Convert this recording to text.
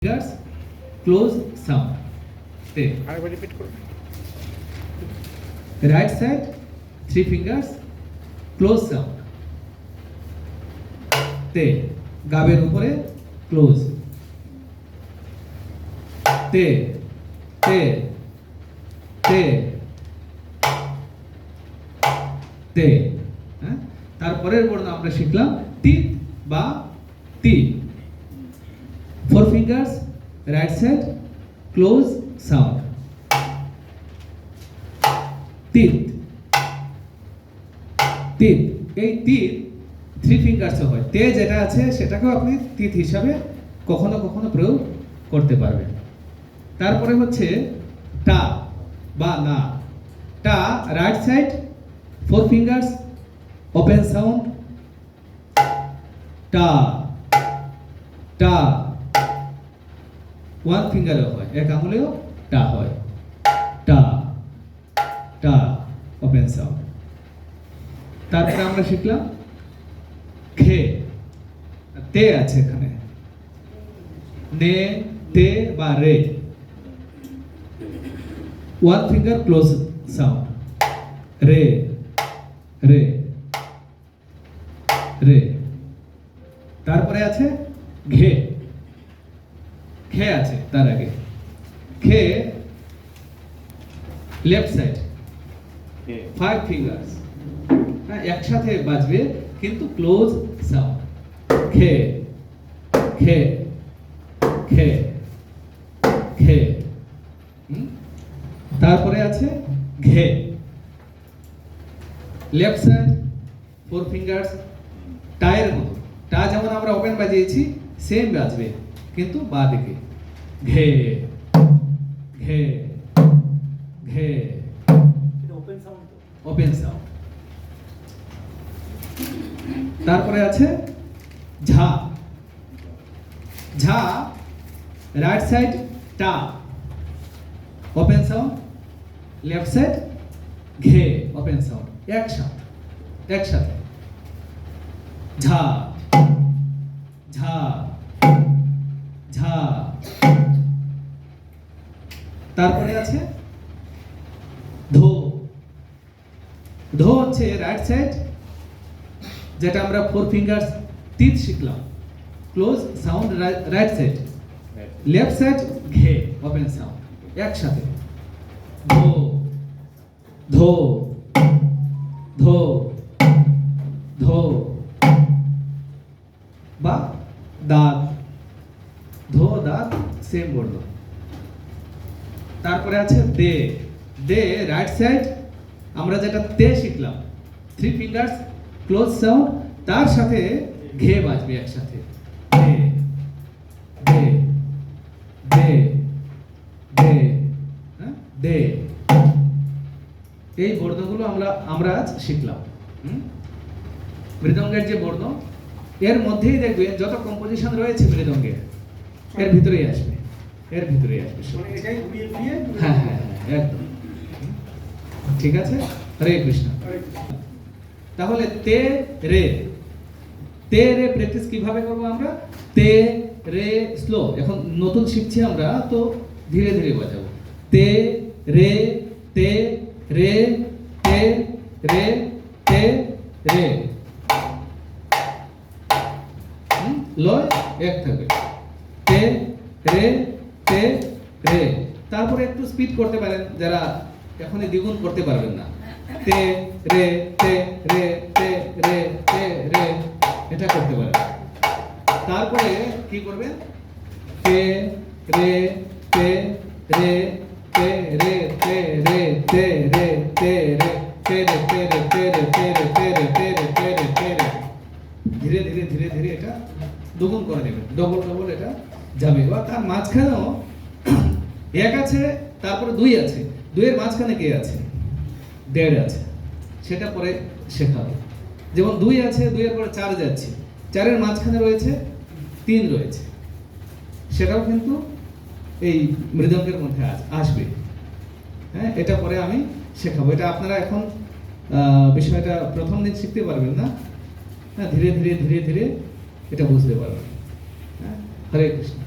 fingers close sound te আরেকবার repeat করুন। right side 3 fingers close sound te গাবের উপরে close te te te te হ্যাঁ তারপরের বর্ণ আমরা শিখলাম তিত বা তি 4 fingers right side close sound তিত তিত এই তিত 3 fingers এ হয় তে যেটা আছে সেটাকেও আপনি তিত হিসাবে কখনো কখনো প্রয়োগ করতে পারবেন তারপরে হচ্ছে টা বা না টা right side 4 fingers open sound টা টা 1 ফিঙ্গারে হয় এক আঙুলেও টা হয় টা টা ওপেন সাউন্ড তারপরে আমরা শিখলাম খে তে আছে এখানে নে তে বা রে 1 ফিঙ্গার ক্লোজ সাউন্ড রে রে রে তারপরে আছে ঘে খে আছে তার আগে খে লেফট সাইড 5 ফিঙ্গার্স হ্যাঁ একসাথে বাজবে কিন্তু ক্লোজ সাউন্ড খে খে খে খে তারপরে আছে ঘে লেফট সাইড 4 ফিঙ্গার্স টায়ের মতো টা যেমন আমরা ওপেন বাজিয়েছি সেম বাজবে কিন্তু বা দিকে ঘে ঘে ঘে এটা ওপেন সাউন্ড তো। ওপেন সাউন্ড তারপরে আছে ঝা ঝা রাইট সাইড টা ওপেন সাউন্ড লেফট সাইড ঘে ওপেন সাউন্ড একসাথে ঝা ঝা ঝা তারপরে আছে ধো ধো হচ্ছে রাইট সাইড যেটা আমরা 4 ফিঙ্গার্স তিত শিখলাম close sound right side left side ঘে ওপেন সাউন্ড একসাথে ধো ধো ধো ধো বা দাঁত ধো দাঁত সেম বর্ণ তারপরে আছে দে দে রাইট সাইড আমরা যেটা তে শিখলাম 3 ফিঙ্গার্স ক্লোজ সাউন্ড তার সাথে ঘে বাজবে একসাথে দে দে দে দে হ্যাঁ দে এই বর্ণগুলো আমরা আজ শিখলাম মৃদঙ্গের যে বর্ণ এর মধ্যেই দেখবেন যত কম্পোজিশন রয়েছে মৃদঙ্গের এর ভিতরেই আসবে সব। মানে এটাই ঘুরিয়ে ঘুরিয়ে হ্যাঁ হ্যাঁ হ্যাঁ একদম ঠিক আছে হরে কৃষ্ণ তাহলে তে রে প্র্যাকটিস কিভাবে করব আমরা তে রে স্লো এখন নতুন শিখছি আমরা তো ধীরে ধীরে বাজাবো তে রে তে রে তে রে তে রে লয় এক থাকবে তে রে তে রে তারপরে একটু স্পিড করতে পারেন যারা এখনই দ্বিগুণ করতে পারবেন না তে রে তে রে তে রে তে রে এটা করতে পারেন তারপরে কি করবেন তে রে তে রে তে রে তে রে তে রে তে রে তে রে তে রে তে রে তে রে তে রে তে রে তে রে তে রে ধীরে ধীরে ধীরে ধীরে এটা দ্বিগুণ করে নেবেন ডবল এটা যাবে বা তার মাঝখানেও এক আছে তারপরে 2 আছে 2 এর মাঝখানে কে আছে 1.5 আছে সেটা পরে শেখাবো যেমন 2 আছে 2 এর পরে 4 যাচ্ছে 4 এর মাঝখানে রয়েছে 3 রয়েছে সেটাও কিন্তু এই মৃদঙ্গের মধ্যে আসবে হ্যাঁ এটা পরে আমি শেখাবো এটা আপনারা এখন বিষয়টা প্রথম দিন শিখতে পারবেন না হ্যাঁ ধীরে ধীরে ধীরে ধীরে এটা বুঝতে পারবেন হ্যাঁ হরে কৃষ্ণ